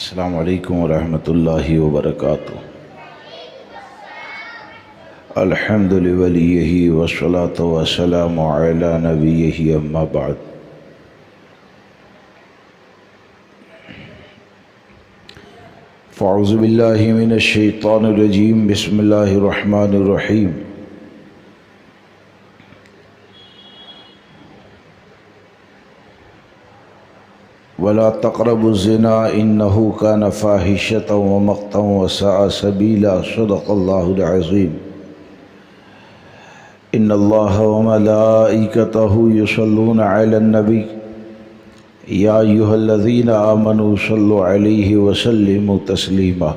السلام علیکم ورحمۃ اللہ وبرکاتہ۔ الحمد لولیہ والصلاۃ والسلام علی نبیہ اما بعد۔ فاعوذ باللہ من الشیطان الرجیم، بسم اللہ الرحمن الرحیم۔ ولا تقربوا الزنا انه كان فاحشة ومقتا وساء سبيلا، صدق الله العظيم۔ ان الله وملائكته يصلون على النبي يا ايها الذين آمنوا صلوا عليه وسلموا تسليما۔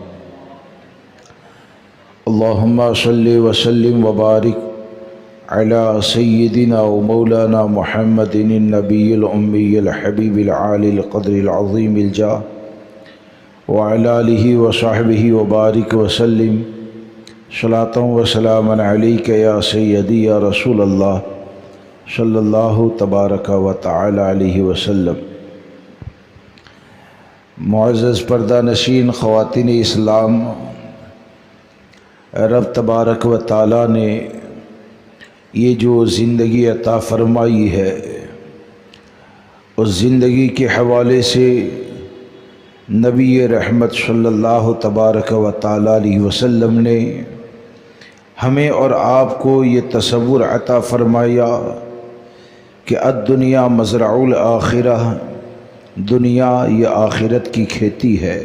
اللهم صل وسلم وبارك على سيدنا ومولانا محمد النبي الأمي الحبيب العالي القدر العظيم الجاه وعلى آله وصحبه وبارك وسلم صلاة وسلاما عليك يا سيدي يا رسول الله صلى الله تبارك وتعالى عليه وسلم۔ معزز پردہ نشین خواتین اسلام، رب تبارک و تعالی نے یہ جو زندگی عطا فرمائی ہے، اس زندگی کے حوالے سے نبی رحمت صلی اللہ تبارک و تعالی علیہ وسلم نے ہمیں اور آپ کو یہ تصور عطا فرمایا کہ الدنیا مزرع الآخرہ، دنیا یہ آخرت کی کھیتی ہے۔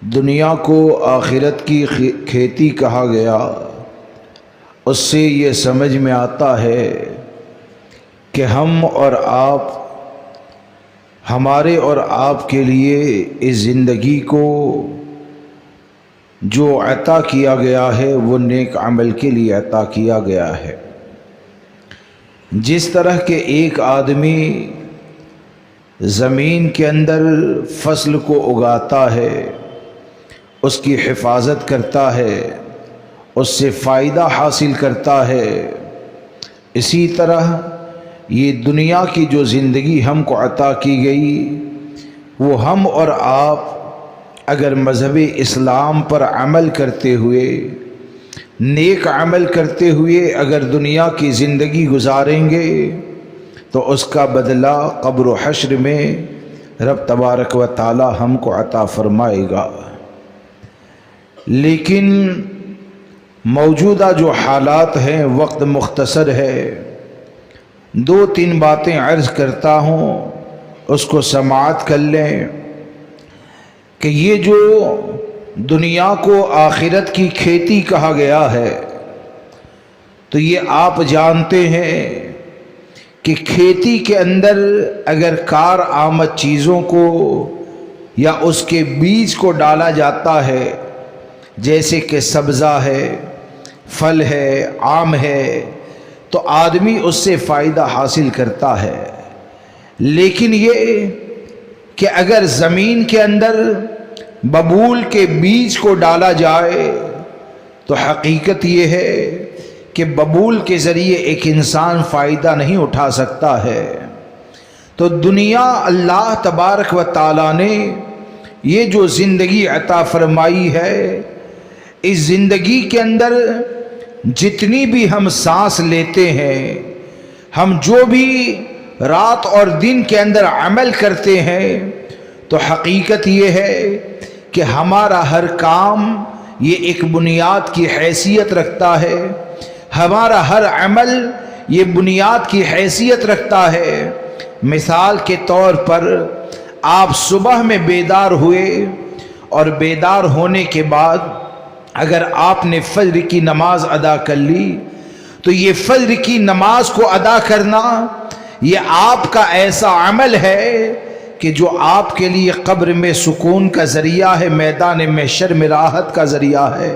دنیا کو آخرت کی کھیتی کہا گیا، اس سے یہ سمجھ میں آتا ہے کہ ہم اور آپ، ہمارے اور آپ کے لیے اس زندگی کو جو عطا کیا گیا ہے وہ نیک عمل کے لیے عطا کیا گیا ہے۔ جس طرح کہ ایک آدمی زمین کے اندر فصل کو اگاتا ہے، اس کی حفاظت کرتا ہے، اس سے فائدہ حاصل کرتا ہے، اسی طرح یہ دنیا کی جو زندگی ہم کو عطا کی گئی، وہ ہم اور آپ اگر مذہب اسلام پر عمل کرتے ہوئے، نیک عمل کرتے ہوئے اگر دنیا کی زندگی گزاریں گے تو اس کا بدلہ قبر و حشر میں رب تبارک و تعالی ہم کو عطا فرمائے گا۔ لیکن موجودہ جو حالات ہیں، وقت مختصر ہے، دو تین باتیں عرض کرتا ہوں، اس کو سماعت کر لیں کہ یہ جو دنیا کو آخرت کی کھیتی کہا گیا ہے، تو یہ آپ جانتے ہیں کہ کھیتی کے اندر اگر کار آمد چیزوں کو یا اس کے بیج کو ڈالا جاتا ہے، جیسے کہ سبزہ ہے، پھل ہے، آم ہے، تو آدمی اس سے فائدہ حاصل کرتا ہے۔ لیکن یہ کہ اگر زمین کے اندر ببول کے بیج کو ڈالا جائے تو حقیقت یہ ہے کہ ببول کے ذریعے ایک انسان فائدہ نہیں اٹھا سکتا ہے۔ تو دنیا اللہ تبارک و تعالی نے یہ جو زندگی عطا فرمائی ہے، اس زندگی کے اندر جتنی بھی ہم سانس لیتے ہیں، ہم جو بھی رات اور دن کے اندر عمل کرتے ہیں، تو حقیقت یہ ہے کہ ہمارا ہر کام یہ ایک بنیاد کی حیثیت رکھتا ہے، ہمارا ہر عمل یہ بنیاد کی حیثیت رکھتا ہے۔ مثال کے طور پر آپ صبح میں بیدار ہوئے اور بیدار ہونے کے بعد اگر آپ نے فجر کی نماز ادا کر لی، تو یہ فجر کی نماز کو ادا کرنا یہ آپ کا ایسا عمل ہے کہ جو آپ کے لیے قبر میں سکون کا ذریعہ ہے، میدان محشر میں راحت کا ذریعہ ہے۔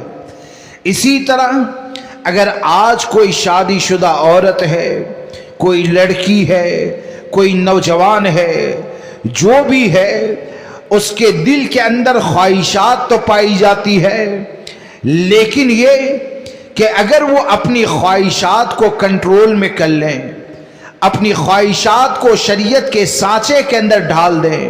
اسی طرح اگر آج کوئی شادی شدہ عورت ہے، کوئی لڑکی ہے، کوئی نوجوان ہے، جو بھی ہے، اس کے دل کے اندر خواہشات تو پائی جاتی ہے، لیکن یہ کہ اگر وہ اپنی خواہشات کو کنٹرول میں کر لیں، اپنی خواہشات کو شریعت کے سانچے کے اندر ڈال دیں،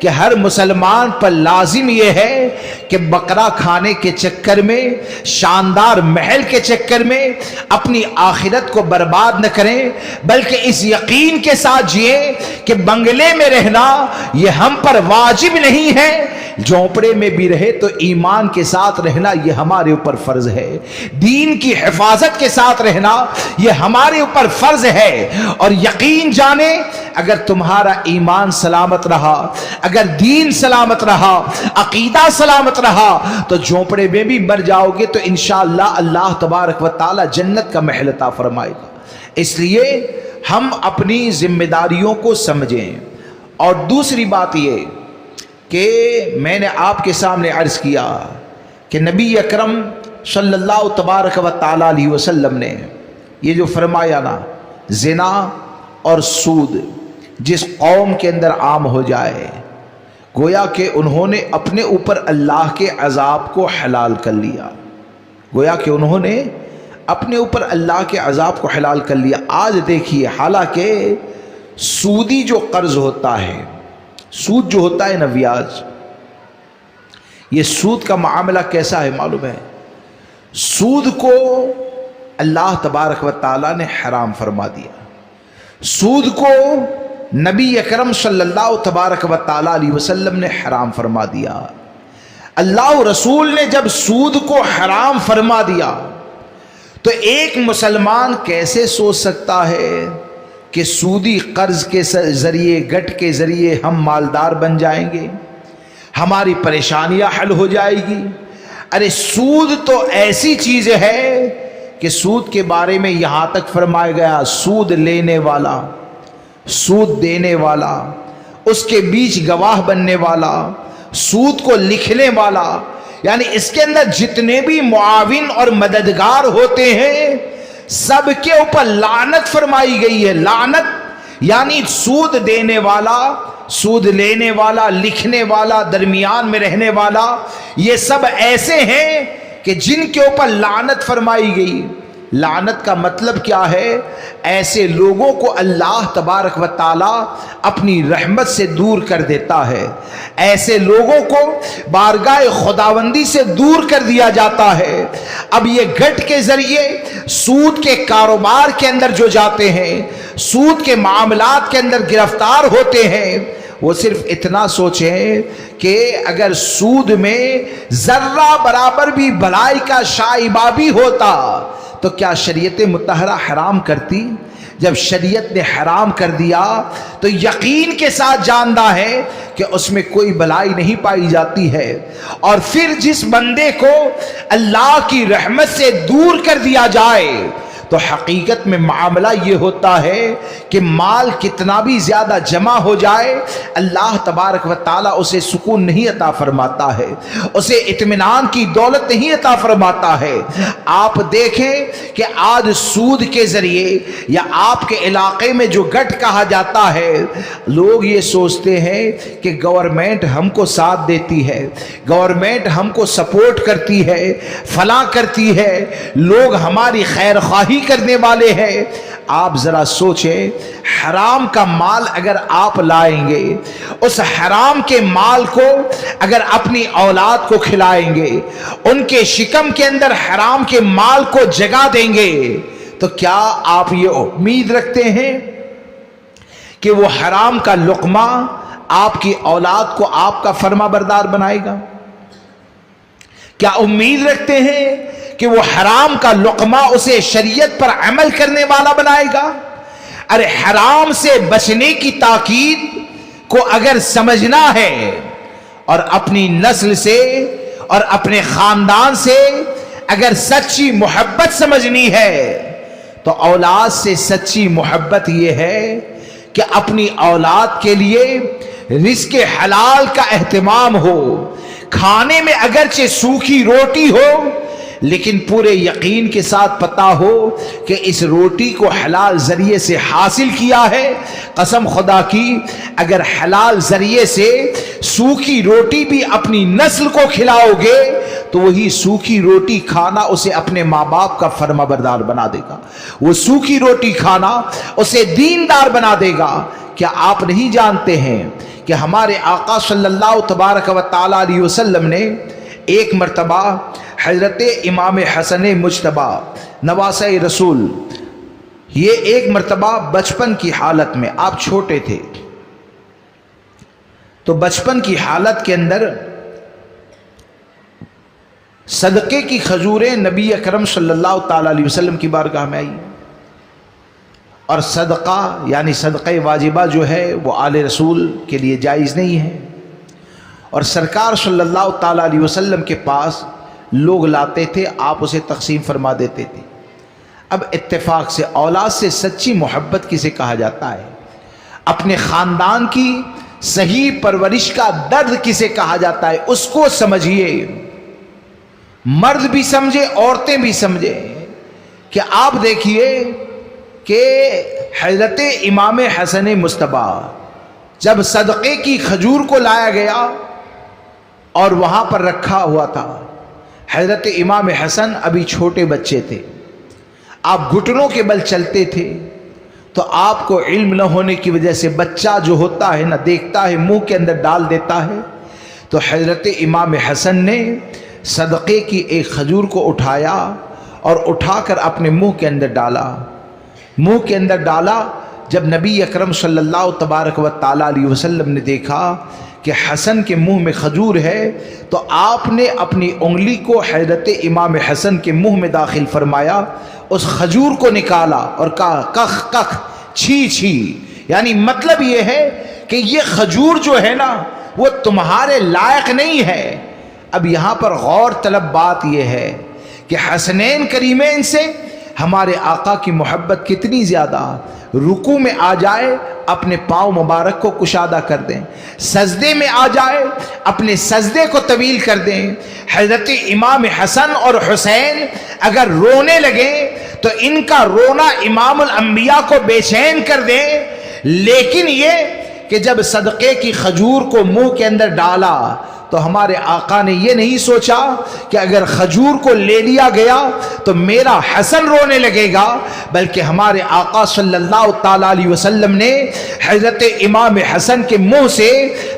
کہ ہر مسلمان پر لازم یہ ہے کہ بکرا کھانے کے چکر میں، شاندار محل کے چکر میں اپنی آخرت کو برباد نہ کریں، بلکہ اس یقین کے ساتھ جئیں کہ بنگلے میں رہنا یہ ہم پر واجب نہیں ہے، جھونپڑے میں بھی رہے تو ایمان کے ساتھ رہنا یہ ہمارے اوپر فرض ہے، دین کی حفاظت کے ساتھ رہنا یہ ہمارے اوپر فرض ہے۔ اور یقین جانے اگر تمہارا ایمان سلامت رہا، اگر دین سلامت رہا، عقیدہ سلامت رہا، تو جھونپڑے میں بھی مر جاؤ گے تو انشاءاللہ اللہ تبارک و تعالی جنت کا محل عطا فرمائے گا۔ اس لیے ہم اپنی ذمہ داریوں کو سمجھیں۔ اور دوسری بات یہ کہ میں نے آپ کے سامنے عرض کیا کہ نبی اکرم صلی اللہ تبارک و تعالی علیہ وسلم نے یہ جو فرمایا نا، زنا اور سود جس قوم کے اندر عام ہو جائے، گویا کہ انہوں نے اپنے اوپر اللہ کے عذاب کو حلال کر لیا، گویا کہ انہوں نے اپنے اوپر اللہ کے عذاب کو حلال کر لیا۔ آج دیکھیے، حالانکہ سودی جو قرض ہوتا ہے، سود جو ہوتا ہے نا، بیاج، یہ سود کا معاملہ کیسا ہے معلوم ہے؟ سود کو اللہ تبارک و تعالیٰ نے حرام فرما دیا، سود کو نبی اکرم صلی اللہ تبارک و تعالیٰ علیہ وسلم نے حرام فرما دیا۔ اللہ رسول نے جب سود کو حرام فرما دیا تو ایک مسلمان کیسے سوچ سکتا ہے کہ سودی قرض کے ذریعے، گٹ کے ذریعے ہم مالدار بن جائیں گے، ہماری پریشانیاں حل ہو جائے گی؟ ارے سود تو ایسی چیز ہے کہ سود کے بارے میں یہاں تک فرمایا گیا، سود لینے والا، سود دینے والا، اس کے بیچ گواہ بننے والا، سود کو لکھنے والا، یعنی اس کے اندر جتنے بھی معاون اور مددگار ہوتے ہیں سب کے اوپر لعنت فرمائی گئی ہے۔ لعنت یعنی سود دینے والا، سود لینے والا، لکھنے والا، درمیان میں رہنے والا، یہ سب ایسے ہیں کہ جن کے اوپر لعنت فرمائی گئی۔ لعنت کا مطلب کیا ہے؟ ایسے لوگوں کو اللہ تبارک و تعالی اپنی رحمت سے دور کر دیتا ہے، ایسے لوگوں کو بارگاہ خداوندی سے دور کر دیا جاتا ہے۔ اب یہ گٹ کے ذریعے سود کے کاروبار کے اندر جو جاتے ہیں، سود کے معاملات کے اندر گرفتار ہوتے ہیں، وہ صرف اتنا سوچیں کہ اگر سود میں ذرہ برابر بھی بھلائی کا شائبہ بھی ہوتا تو کیا شریعت مطہرہ حرام کرتی؟ جب شریعت نے حرام کر دیا تو یقین کے ساتھ جانتا ہے کہ اس میں کوئی بھلائی نہیں پائی جاتی ہے۔ اور پھر جس بندے کو اللہ کی رحمت سے دور کر دیا جائے تو حقیقت میں معاملہ یہ ہوتا ہے کہ مال کتنا بھی زیادہ جمع ہو جائے، اللہ تبارک و تعالیٰ اسے سکون نہیں عطا فرماتا ہے، اسے اطمینان کی دولت نہیں عطا فرماتا ہے۔ آپ دیکھیں کہ آج سود کے ذریعے یا آپ کے علاقے میں جو گٹ کہا جاتا ہے، لوگ یہ سوچتے ہیں کہ گورنمنٹ ہم کو ساتھ دیتی ہے، گورنمنٹ ہم کو سپورٹ کرتی ہے، فلاں کرتی ہے، لوگ ہماری خیر خواہی کرنے والے ہیں۔ آپ ذرا سوچیں، حرام کا مال اگر آپ لائیں گے، اس حرام کے مال کو اگر اپنی اولاد کو کھلائیں گے، ان کے شکم کے اندر حرام کے مال کو جگہ دیں گے، تو کیا آپ یہ امید رکھتے ہیں کہ وہ حرام کا لقمہ آپ کی اولاد کو آپ کا فرما بردار بنائے گا؟ کیا امید رکھتے ہیں کہ وہ حرام کا لقمہ اسے شریعت پر عمل کرنے والا بنائے گا؟ ارے حرام سے بچنے کی تاکید کو اگر سمجھنا ہے اور اپنی نسل سے اور اپنے خاندان سے اگر سچی محبت سمجھنی ہے تو اولاد سے سچی محبت یہ ہے کہ اپنی اولاد کے لیے رزق حلال کا اہتمام ہو، کھانے میں اگرچہ سوکھی روٹی ہو لیکن پورے یقین کے ساتھ پتا ہو کہ اس روٹی کو حلال ذریعے سے حاصل کیا ہے۔ قسم خدا کی اگر حلال ذریعے سے سوکھی روٹی بھی اپنی نسل کو کھلاؤ گے تو وہی سوکھی روٹی کھانا اسے اپنے ماں باپ کا فرما بردار بنا دے گا، وہ سوکھی روٹی کھانا اسے دیندار بنا دے گا۔ کیا آپ نہیں جانتے ہیں کہ کہ ہمارے آقا صلی اللہ تبارک و تعالی علیہ وسلم نے ایک مرتبہ حضرت امام حسن مجتبی نواسہ رسول، یہ ایک مرتبہ بچپن کی حالت میں، آپ چھوٹے تھے تو بچپن کی حالت کے اندر صدقے کی کھجوریں نبی اکرم صلی اللہ تعالی علیہ وسلم کی بارگاہ میں آئی، اور صدقہ یعنی صدقہ واجبہ جو ہے وہ آل رسول کے لیے جائز نہیں ہے، اور سرکار صلی اللہ تعالی علیہ وسلم کے پاس لوگ لاتے تھے، آپ اسے تقسیم فرما دیتے تھے۔ اب اتفاق سے اولاد سے سچی محبت کسے کہا جاتا ہے، اپنے خاندان کی صحیح پرورش کا درد کسے کہا جاتا ہے، اس کو سمجھیے، مرد بھی سمجھے عورتیں بھی سمجھے، کہ آپ دیکھیے کہ حضرت امام حسن مجتبی جب صدقے کی کھجور کو لایا گیا اور وہاں پر رکھا ہوا تھا، حضرت امام حسن ابھی چھوٹے بچے تھے، آپ گھٹنوں کے بل چلتے تھے، تو آپ کو علم نہ ہونے کی وجہ سے بچہ جو ہوتا ہے نہ دیکھتا ہے، منہ کے اندر ڈال دیتا ہے، تو حضرت امام حسن نے صدقے کی ایک کھجور کو اٹھایا اور اٹھا کر اپنے منہ کے اندر ڈالا، منہ کے اندر ڈالا۔ جب نبی اکرم صلی اللہ تبارک و تعالی علیہ وسلم نے دیکھا کہ حسن کے منہ میں کھجور ہے، تو آپ نے اپنی انگلی کو حضرت امام حسن کے منہ میں داخل فرمایا، اس کھجور کو نکالا اور کہا کخ کخ چھی چھی، یعنی مطلب یہ ہے کہ یہ کھجور جو ہے نا وہ تمہارے لائق نہیں ہے۔ اب یہاں پر غور طلب بات یہ ہے کہ حسنین کریمین سے ہمارے آقا کی محبت کتنی زیادہ، رکوع میں آ جائے اپنے پاؤں مبارک کو کشادہ کر دیں، سجدے میں آ جائے اپنے سجدے کو طویل کر دیں۔ حضرت امام حسن اور حسین اگر رونے لگیں تو ان کا رونا امام الانبیاء کو بے چین کر دیں، لیکن یہ کہ جب صدقے کی کھجور کو منہ کے اندر ڈالا تو ہمارے آقا نے یہ نہیں سوچا کہ اگر کھجور کو لے لیا گیا تو میرا حسن رونے لگے گا، بلکہ ہمارے آقا صلی اللہ تعالی علیہ وسلم نے حضرت امام حسن کے منہ سے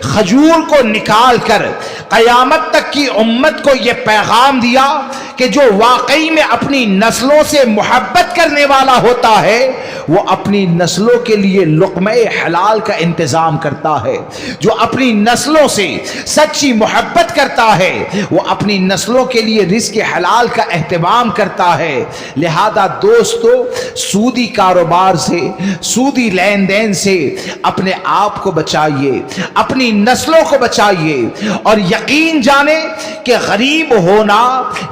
کھجور کو نکال کر قیامت تک کی امت کو یہ پیغام دیا کہ جو واقعی میں اپنی نسلوں سے محبت کرنے والا ہوتا ہے وہ اپنی نسلوں کے لیے لقمہ حلال کا انتظام کرتا ہے، جو اپنی نسلوں سے سچی محبت کرتا ہے وہ اپنی نسلوں کے لیے رزق حلال کا اہتمام کرتا ہے۔ لہذا دوستو، سودی کاروبار سے، سودی لین دین سے اپنے آپ کو بچائیے، اپنی نسلوں کو بچائیے، اور یقین جانیں کہ غریب ہونا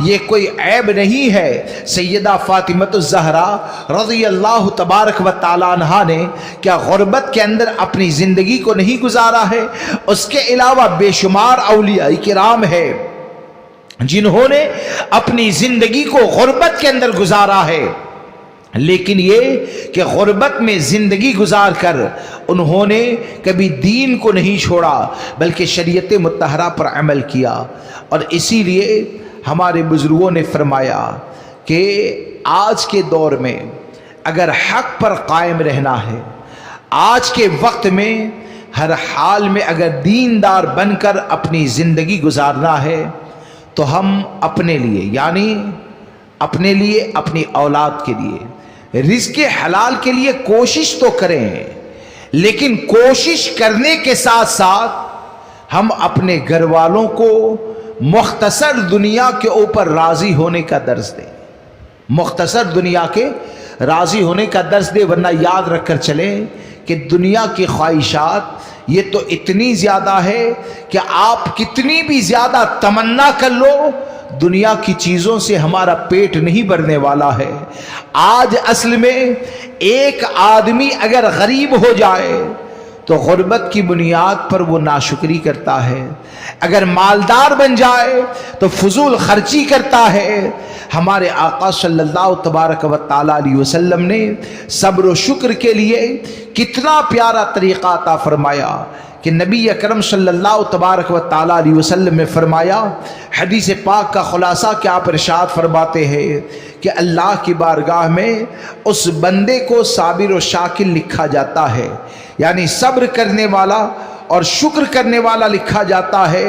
یہ کوئی عیب نہیں ہے۔ سیدہ فاطمہ الزہرا رضی اللہ تبارک و تعالی عنہا نے کیا غربت کے اندر اپنی زندگی کو نہیں گزارا ہے؟ اس کے علاوہ بے شمار اولیاء کرام ہے جنہوں نے اپنی زندگی کو غربت کے اندر گزارا ہے، لیکن یہ کہ غربت میں زندگی گزار کر انہوں نے کبھی دین کو نہیں چھوڑا بلکہ شریعت مطہرہ پر عمل کیا۔ اور اسی لیے ہمارے بزرگوں نے فرمایا کہ آج کے دور میں اگر حق پر قائم رہنا ہے، آج کے وقت میں ہر حال میں اگر دیندار بن کر اپنی زندگی گزارنا ہے تو ہم اپنے لیے، یعنی اپنے لیے، اپنی اولاد کے لیے، رزق حلال کے لیے کوشش تو کریں، لیکن کوشش کرنے کے ساتھ ساتھ ہم اپنے گھر والوں کو مختصر دنیا کے اوپر راضی ہونے کا درس دیں، مختصر دنیا کے راضی ہونے کا درس دیں، ورنہ یاد رکھ کر چلیں کہ دنیا کی خواہشات یہ تو اتنی زیادہ ہے کہ آپ کتنی بھی زیادہ تمنا کر لو، دنیا کی چیزوں سے ہمارا پیٹ نہیں بھرنے والا ہے۔ آج اصل میں ایک آدمی اگر غریب ہو جائے تو غربت کی بنیاد پر وہ ناشکری کرتا ہے، اگر مالدار بن جائے تو فضول خرچی کرتا ہے۔ ہمارے آقا صلی اللہ تبارک و تعالی علیہ وسلم نے صبر و شکر کے لیے کتنا پیارا طریقہ عطا فرمایا کہ نبی اکرم صلی اللہ تبارک و تعالی علیہ وسلم نے فرمایا، حدیث پاک کا خلاصہ کیا آپ ارشاد فرماتے ہیں کہ اللہ کی بارگاہ میں اس بندے کو صابر و شاکر لکھا جاتا ہے، یعنی صبر کرنے والا اور شکر کرنے والا لکھا جاتا ہے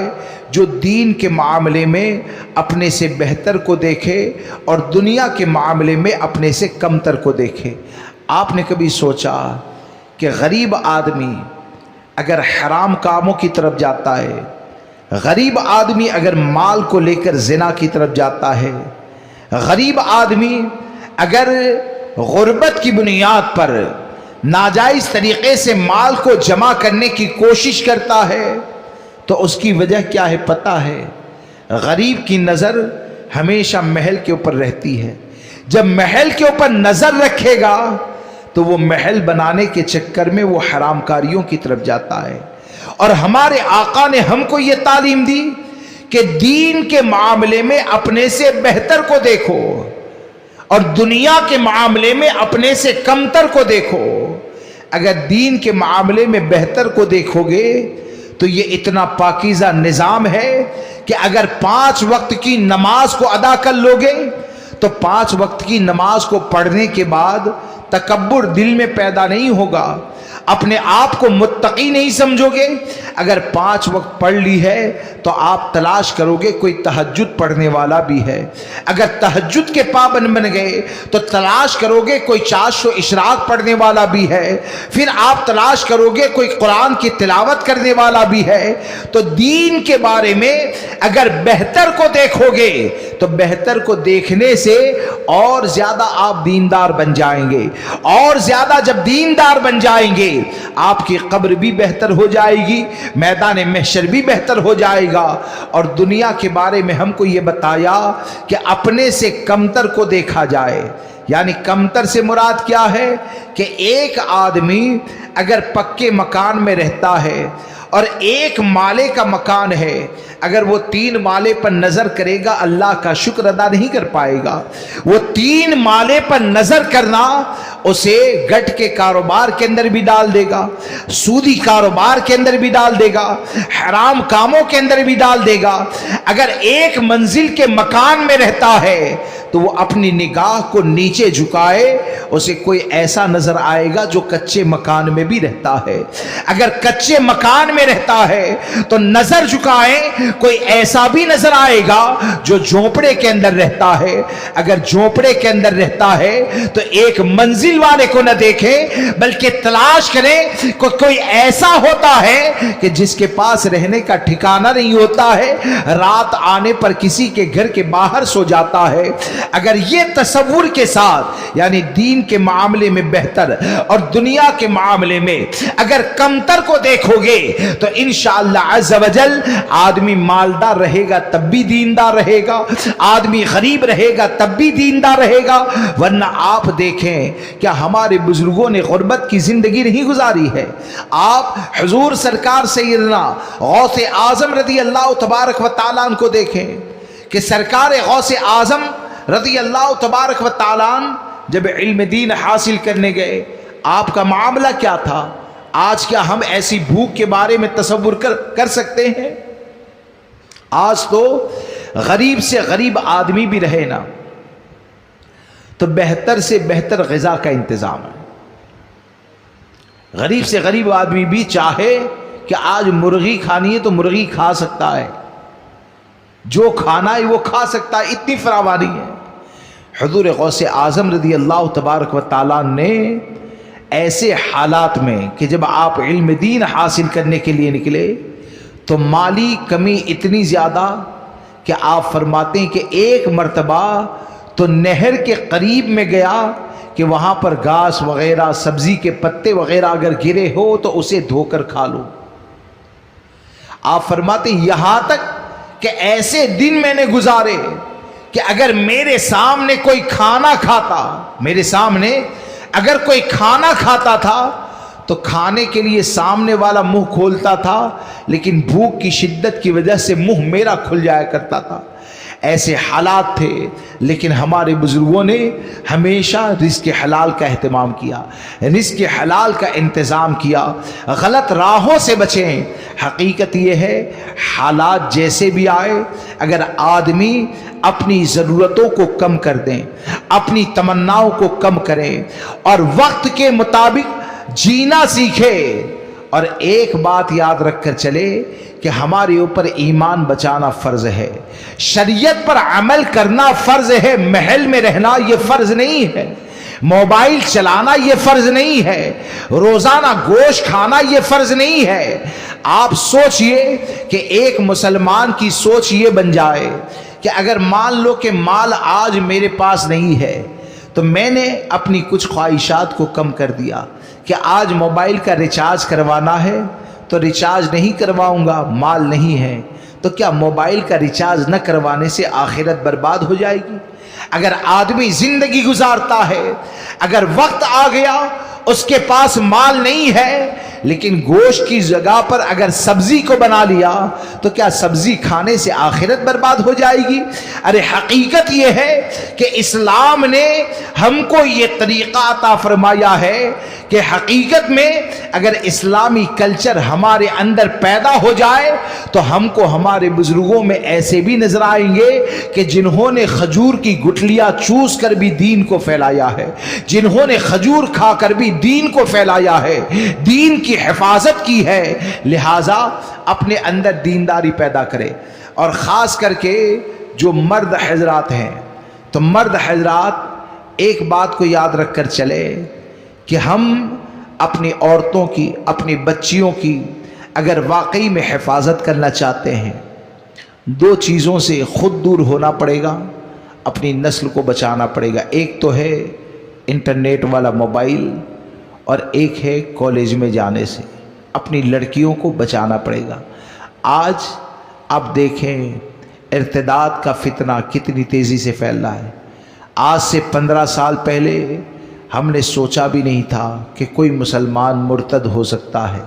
جو دین کے معاملے میں اپنے سے بہتر کو دیکھے اور دنیا کے معاملے میں اپنے سے کمتر کو دیکھے۔ آپ نے کبھی سوچا کہ غریب آدمی اگر حرام کاموں کی طرف جاتا ہے، غریب آدمی اگر مال کو لے کر زنا کی طرف جاتا ہے، غریب آدمی اگر غربت کی بنیاد پر ناجائز طریقے سے مال کو جمع کرنے کی کوشش کرتا ہے، تو اس کی وجہ کیا ہے پتہ ہے؟ غریب کی نظر ہمیشہ محل کے اوپر رہتی ہے۔ جب محل کے اوپر نظر رکھے گا تو وہ محل بنانے کے چکر میں وہ حرام کاریوں کی طرف جاتا ہے۔ اور ہمارے آقا نے ہم کو یہ تعلیم دی کہ دین کے معاملے میں اپنے سے بہتر کو دیکھو اور دنیا کے معاملے میں اپنے سے کمتر کو دیکھو۔ اگر دین کے معاملے میں بہتر کو دیکھو گے تو یہ اتنا پاکیزہ نظام ہے کہ اگر 5 وقت کی نماز کو ادا کر لو گے تو 5 وقت کی نماز کو پڑھنے کے بعد تکبر دل میں پیدا نہیں ہوگا، اپنے آپ کو متقی نہیں سمجھو گے۔ اگر 5 وقت پڑھ لی ہے تو آپ تلاش کرو گے کوئی تہجد پڑھنے والا بھی ہے، اگر تہجد کے پابند بن گئے تو تلاش کرو گے کوئی چاشت و اشراق پڑھنے والا بھی ہے، پھر آپ تلاش کرو گے کوئی قرآن کی تلاوت کرنے والا بھی ہے۔ تو دین کے بارے میں اگر بہتر کو دیکھو گے تو بہتر کو دیکھنے سے اور زیادہ آپ دیندار بن جائیں گے، اور زیادہ جب دیندار بن جائیں گے آپ کی قبر بھی بہتر ہو جائے گی، میدان محشر بھی بہتر ہو جائے گا۔ اور دنیا کے بارے میں ہم کو یہ بتایا کہ اپنے سے کمتر کو دیکھا جائے، یعنی کمتر سے مراد کیا ہے کہ ایک آدمی اگر پکے مکان میں رہتا ہے اور ایک مالے کا مکان ہے، اگر وہ 3 مالے پر نظر کرے گا اللہ کا شکر ادا نہیں کر پائے گا۔ وہ 3 مالے پر نظر کرنا اسے گٹ کے کاروبار کے اندر بھی ڈال دے گا، سودی کاروبار کے اندر بھی ڈال دے گا، حرام کاموں کے اندر بھی ڈال دے گا۔ اگر ایک منزل کے مکان میں رہتا ہے تو وہ اپنی نگاہ کو نیچے جھکائے، اسے کوئی ایسا نظر آئے گا جو کچے مکان میں بھی رہتا ہے۔ اگر کچے مکان میں رہتا ہے تو نظر جھکائیں، کوئی ایسا بھی نظر آئے گا جو جھونپڑے کے اندر رہتا ہے۔ اگر جھونپڑے کے اندر رہتا ہے تو ایک منزل والے کو نہ دیکھیں بلکہ تلاش کریں کوئی ایسا ہوتا ہے کہ جس کے پاس رہنے کا ٹھکانہ نہیں ہوتا ہے، رات آنے پر کسی کے گھر کے باہر سو جاتا ہے۔ اگر یہ تصور کے ساتھ یعنی دین کے معاملے میں بہتر اور دنیا کے معاملے میں اگر کمتر کو دیکھو گے تو انشاءاللہ عز و جل آدمی مالدار رہے گا تب بھی دیندار رہے گا، آدمی غریب رہے گا تب بھی دیندار رہے گا۔ ورنہ آپ دیکھیں کیا ہمارے بزرگوں نے غربت کی زندگی نہیں گزاری ہے؟ آپ حضور سرکار سیدنا غوث اعظم رضی اللہ تبارک و تعالیٰ عنہ کو دیکھیں کہ سرکار غوث اعظم رضی اللہ تبارک و تعالیٰ عنہ جب علم دین حاصل کرنے گئے آپ کا معاملہ کیا تھا؟ آج کیا ہم ایسی بھوک کے بارے میں تصور کر سکتے ہیں؟ آج تو غریب سے غریب آدمی بھی رہے نا تو بہتر سے بہتر غذا کا انتظام ہے۔ غریب سے غریب آدمی بھی چاہے کہ آج مرغی کھانی ہے تو مرغی کھا سکتا ہے، جو کھانا ہے وہ کھا سکتا ہے، اتنی فراوانی ہے۔ حضور غوث اعظم رضی اللہ تبارک و تعالیٰ نے ایسے حالات میں کہ جب آپ علم دین حاصل کرنے کے لیے نکلے تو مالی کمی اتنی زیادہ کہ آپ فرماتے ہیں کہ ایک مرتبہ تو نہر کے قریب میں گیا کہ وہاں پر گھاس وغیرہ سبزی کے پتے وغیرہ اگر گرے ہو تو اسے دھو کر کھا لو۔ آپ فرماتے ہیں یہاں تک کہ ایسے دن میں نے گزارے کہ اگر میرے سامنے کوئی کھانا کھاتا، میرے سامنے اگر کوئی کھانا کھاتا تھا تو کھانے کے لیے سامنے والا منہ کھولتا تھا لیکن بھوک کی شدت کی وجہ سے منہ میرا کھل جایا کرتا تھا۔ ایسے حالات تھے لیکن ہمارے بزرگوں نے ہمیشہ رزق حلال کا اہتمام کیا، رزق حلال کا انتظام کیا، غلط راہوں سے بچیں۔ حقیقت یہ ہے حالات جیسے بھی آئے اگر آدمی اپنی ضرورتوں کو کم کر دیں، اپنی تمناؤں کو کم کریں اور وقت کے مطابق جینا سیکھے اور ایک بات یاد رکھ کر چلے کہ ہمارے اوپر ایمان بچانا فرض ہے، شریعت پر عمل کرنا فرض ہے، محل میں رہنا یہ فرض نہیں ہے، موبائل چلانا یہ فرض نہیں ہے، روزانہ گوشت کھانا یہ فرض نہیں ہے۔ آپ سوچئے کہ ایک مسلمان کی سوچ یہ بن جائے کہ اگر مان لو کہ مال آج میرے پاس نہیں ہے تو میں نے اپنی کچھ خواہشات کو کم کر دیا کہ آج موبائل کا ریچارج کروانا ہے تو ریچارج نہیں کرواؤں گا، مال نہیں ہے، تو کیا موبائل کا ریچارج نہ کروانے سے آخرت برباد ہو جائے گی؟ اگر آدمی زندگی گزارتا ہے، اگر وقت آ گیا اس کے پاس مال نہیں ہے لیکن گوشت کی جگہ پر اگر سبزی کو بنا لیا تو کیا سبزی کھانے سے آخرت برباد ہو جائے گی؟ ارے حقیقت یہ ہے کہ اسلام نے ہم کو یہ طریقہ عطا فرمایا ہے کہ حقیقت میں اگر اسلامی کلچر ہمارے اندر پیدا ہو جائے تو ہم کو ہمارے بزرگوں میں ایسے بھی نظر آئیں گے کہ جنہوں نے کھجور کی گٹلیاں چوس کر بھی دین کو پھیلایا ہے، جنہوں نے کھجور کھا کر بھی دین کو پھیلایا ہے، دین کی حفاظت کی ہے۔ لہٰذا اپنے اندر دینداری پیدا کرے، اور خاص کر کے جو مرد حضرات ہیں تو مرد حضرات ایک بات کو یاد رکھ کر چلے کہ ہم اپنی عورتوں کی، اپنی بچیوں کی اگر واقعی میں حفاظت کرنا چاہتے ہیں، دو چیزوں سے خود دور ہونا پڑے گا، اپنی نسل کو بچانا پڑے گا۔ ایک تو ہے انٹرنیٹ والا موبائل، اور ایک ہے کالج میں جانے سے اپنی لڑکیوں کو بچانا پڑے گا۔ آج آپ دیکھیں ارتداد کا فتنہ کتنی تیزی سے پھیل رہا ہے۔ آج سے 15 سال پہلے ہم نے سوچا بھی نہیں تھا کہ کوئی مسلمان مرتد ہو سکتا ہے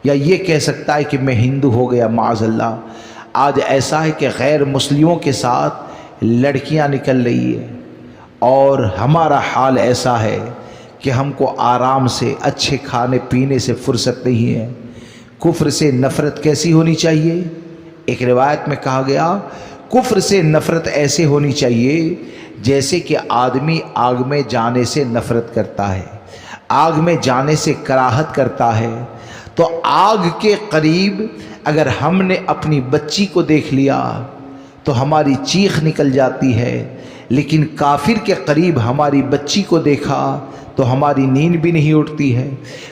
یا یہ کہہ سکتا ہے کہ میں ہندو ہو گیا، معاذ اللہ۔ آج ایسا ہے کہ غیر مسلموں کے ساتھ لڑکیاں نکل رہی ہیں، اور ہمارا حال ایسا ہے کہ ہم کو آرام سے اچھے کھانے پینے سے فرصت نہیں ہے۔ کفر سے نفرت کیسی ہونی چاہیے؟ ایک روایت میں کہا گیا کفر سے نفرت ایسے ہونی چاہیے جیسے کہ آدمی آگ میں جانے سے نفرت کرتا ہے، آگ میں جانے سے کراہت کرتا ہے۔ تو آگ کے قریب اگر ہم نے اپنی بچی کو دیکھ لیا تو ہماری چیخ نکل جاتی ہے، لیکن کافر کے قریب ہماری بچی کو دیکھا تو ہماری نیند بھی نہیں اٹھتی ہے۔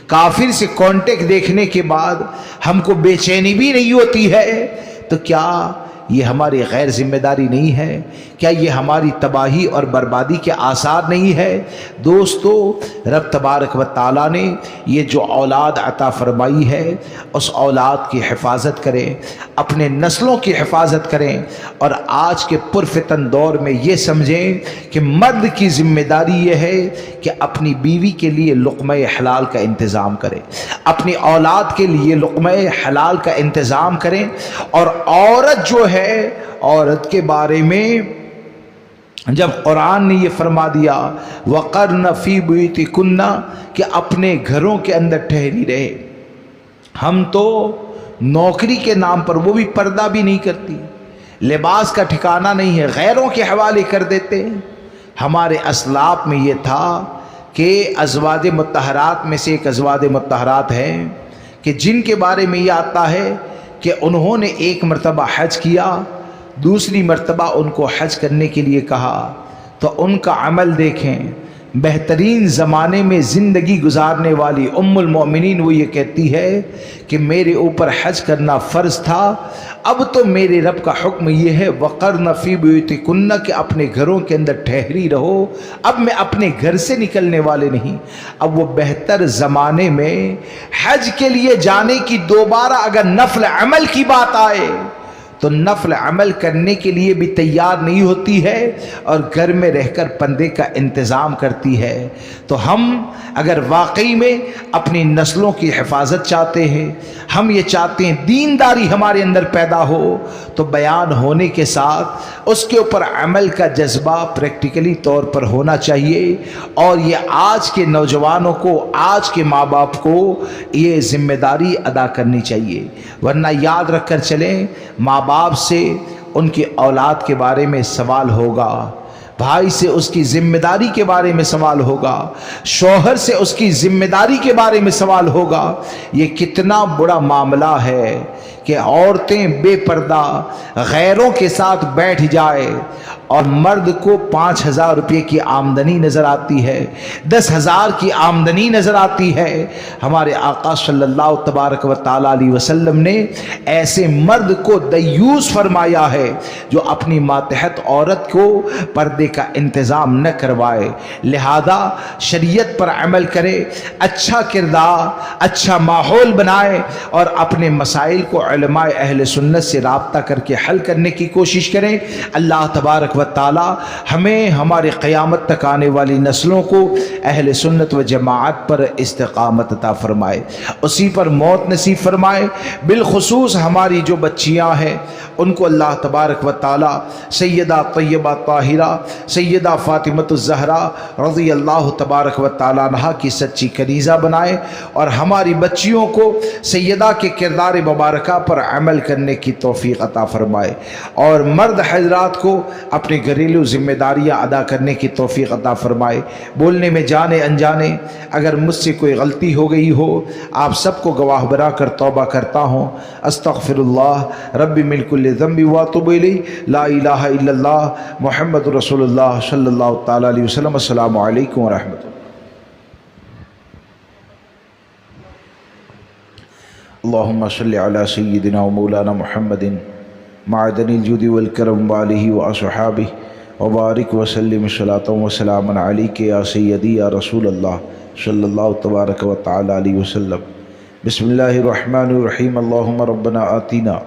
کافر سے کانٹیکٹ دیکھنے کے بعد ہم کو بے چینی بھی نہیں ہوتی ہے۔ تو کیا یہ ہماری غیر ذمہ داری نہیں ہے؟ کیا یہ ہماری تباہی اور بربادی کے آثار نہیں ہے؟ دوستو، رب تبارک و تعالیٰ نے یہ جو اولاد عطا فرمائی ہے اس اولاد کی حفاظت کریں، اپنے نسلوں کی حفاظت کریں، اور آج کے پرفتن دور میں یہ سمجھیں کہ مرد کی ذمہ داری یہ ہے کہ اپنی بیوی کے لیے لقمہ حلال کا انتظام کرے، اپنی اولاد کے لیے لقمہ حلال کا انتظام کریں۔ اور عورت جو ہے، عورت کے بارے میں جب قرآن نے یہ فرما دیا وَقَرْنَ فِي بُيُوتِكُنَّ کہ اپنے گھروں کے اندر ٹھہری رہے، ہم تو نوکری کے نام پر وہ بھی پردہ بھی نہیں کرتی، لباس کا ٹھکانہ نہیں ہے، غیروں کے حوالے کر دیتے ہیں۔ ہمارے اسلاف میں یہ تھا کہ ازواج مطہرات میں سے ایک ازواج مطہرات ہیں کہ جن کے بارے میں یہ آتا ہے کہ انہوں نے ایک مرتبہ حج کیا، دوسری مرتبہ ان کو حج کرنے کے لیے کہا، تو ان کا عمل دیکھیں۔ بہترین زمانے میں زندگی گزارنے والی ام المؤمنین وہ یہ کہتی ہے کہ میرے اوپر حج کرنا فرض تھا، اب تو میرے رب کا حکم یہ ہے وَقَرْنَ فِي بُيُوتِكُنَّ کہ اپنے گھروں کے اندر ٹھہری رہو، اب میں اپنے گھر سے نکلنے والے نہیں۔ اب وہ بہتر زمانے میں حج کے لیے جانے کی دوبارہ اگر نفل عمل کی بات آئے تو نفل عمل کرنے کے لیے بھی تیار نہیں ہوتی ہے اور گھر میں رہ کر پردے کا انتظام کرتی ہے۔ تو ہم اگر واقعی میں اپنی نسلوں کی حفاظت چاہتے ہیں، ہم یہ چاہتے ہیں دینداری ہمارے اندر پیدا ہو، تو بیان ہونے کے ساتھ اس کے اوپر عمل کا جذبہ پریکٹیکلی طور پر ہونا چاہیے۔ اور یہ آج کے نوجوانوں کو، آج کے ماں باپ کو یہ ذمہ داری ادا کرنی چاہیے، ورنہ یاد رکھ کر چلیں ماں باپ سے ان کی اولاد کے بارے میں سوال ہوگا، بھائی سے اس کی ذمہ داری کے بارے میں سوال ہوگا، شوہر سے اس کی ذمہ داری کے بارے میں سوال ہوگا۔ یہ کتنا بڑا معاملہ ہے کہ عورتیں بے پردہ غیروں کے ساتھ بیٹھ جائے اور مرد کو 5,000 روپے کی آمدنی نظر آتی ہے، 10,000 کی آمدنی نظر آتی ہے۔ ہمارے آقا صلی اللہ تبارک و تعالی علیہ وسلم نے ایسے مرد کو دیوس فرمایا ہے جو اپنی ماتحت عورت کو پردے کا انتظام نہ کروائے۔ لہذا شریعت پر عمل کرے، اچھا کردار، اچھا ماحول بنائے اور اپنے مسائل کو علماء اہل سنت سے رابطہ کر کے حل کرنے کی کوشش کریں۔ اللہ تبارک و تعالی ہمیں ہمارے قیامت تک آنے والی نسلوں کو اہل سنت و جماعت پر استقامت عطا فرمائے، اسی پر موت نصیب فرمائے۔ بالخصوص ہماری جو بچیاں ہیں ان کو اللہ تبارک و تعالی سیدہ طیبہ طاہرہ سیدہ فاطمۃ الزہرا رضی اللہ تبارک و تعالی عنہا کی سچی کنیزہ بنائے، اور ہماری بچیوں کو سیدہ کے کردار مبارکہ پر عمل کرنے کی توفیق عطا فرمائے، اور مرد حضرات کو اپنے گھریلو ذمہ داریاں ادا کرنے کی توفیق عطا فرمائے۔ بولنے میں جانے انجانے اگر مجھ سے کوئی غلطی ہو گئی ہو، آپ سب کو گواہ بنا کر توبہ کرتا ہوں۔ استغفر اللہ ربی من کل ذنب واتوب الیہ، لا الہ الا اللہ محمد رسول اللہ صلی اللہ تعالی علیہ وسلم۔ السلام علیکم ورحمۃ اللہ۔ اللہم صلی علی سیدنا و مولانا محمد معدن الجود والکرم وآلہ واصحابہ وبارک وسلم صلاۃ وسلام علیک یا سیدی یا رسول اللہ صلی اللہ تبارک و تعالی علیہ وسلم۔ بسم اللہ الرحمن الرحیم۔ اللہم ربنا آتینا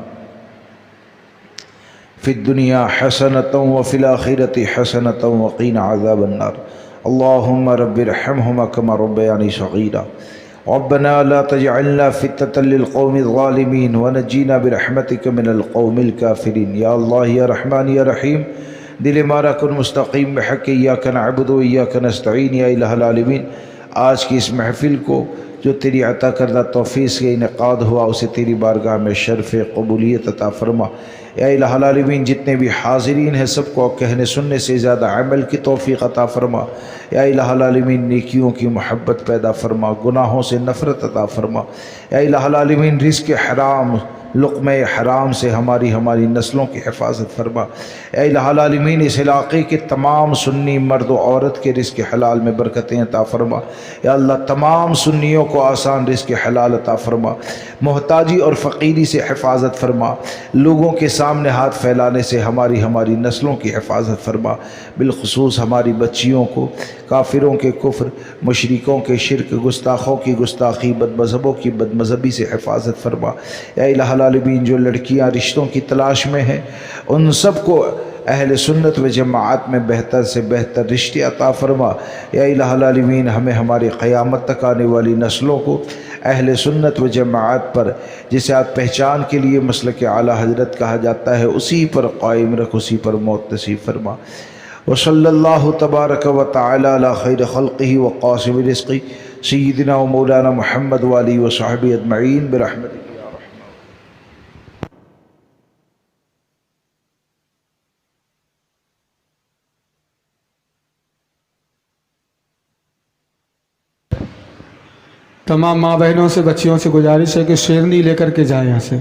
فی الدنیا حسنۃ وفی الآخرۃ حسنۃ وقینا عذاب النار۔ اللہم رب ارحمہما کما ربیانی صغیرا۔ ربنا لا تجعلنا فتنة للقوم الظالمين ونجينا برحمتك من القوم الكافرين۔ یا اللہ یا رحمان یا رحیم، دل ہمارا کن مستقیم بحق ایاک نعبد و ایاک نستعین۔ یا الہ العالمین، آج کی اس محفل کو جو تیری عطا کردہ توفیق سے انعقاد ہوا اسے تیری بارگاہ میں شرف قبولیت عطا فرما۔ یا الہ العالمین، جتنے بھی حاضرین ہیں سب کو کہنے سننے سے زیادہ عمل کی توفیق عطا فرما۔ یا الہ العالمین، نیکیوں کی محبت پیدا فرما، گناہوں سے نفرت عطا فرما۔ یا الہ العالمین، رزق حرام، لقمہ حرام سے ہماری نسلوں کی حفاظت فرما۔ اے الہ العالمین، اس علاقے کے تمام سنی مرد و عورت کے رزق حلال میں برکتیں عطا فرما۔ یا اللہ، تمام سنیوں کو آسان رزق حلال عطا فرما، محتاجی اور فقیری سے حفاظت فرما، لوگوں کے سامنے ہاتھ پھیلانے سے ہماری نسلوں کی حفاظت فرما۔ بالخصوص ہماری بچیوں کو کافروں کے کفر، مشرکوں کے شرک، گستاخوں کی گستاخی، بد مذہبوں کی بد مذہبی سے حفاظت فرما۔ یا الہ العالمین، جو لڑکیاں رشتوں کی تلاش میں ہیں ان سب کو اہل سنت و جماعت میں بہتر سے بہتر رشتے عطا فرما۔ یا الہ العالمین، ہمیں ہماری قیامت تک آنے والی نسلوں کو اہل سنت و جماعت پر، جسے آپ پہچان کے لیے مسلک اعلیٰ حضرت کہا جاتا ہے، اسی پر قائم رکھ، اسی پر موت نصیب فرما۔ وصلی اللہ تبارک و تعالی علی خیر خلقہ وقاسم رزقہ سیدنا و مولانا محمد وآلہ وصحبہ اجمعین برحمتک۔ تمام ماں بہنوں سے، بچیوں سے گزارش ہے کہ شیرنی لے کر کے جائیں، یہاں سے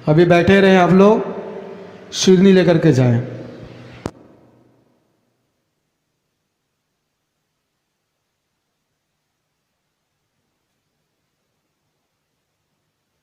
ابھی بیٹھے رہیں آپ لوگ، شیرنی لے کر کے جائیں۔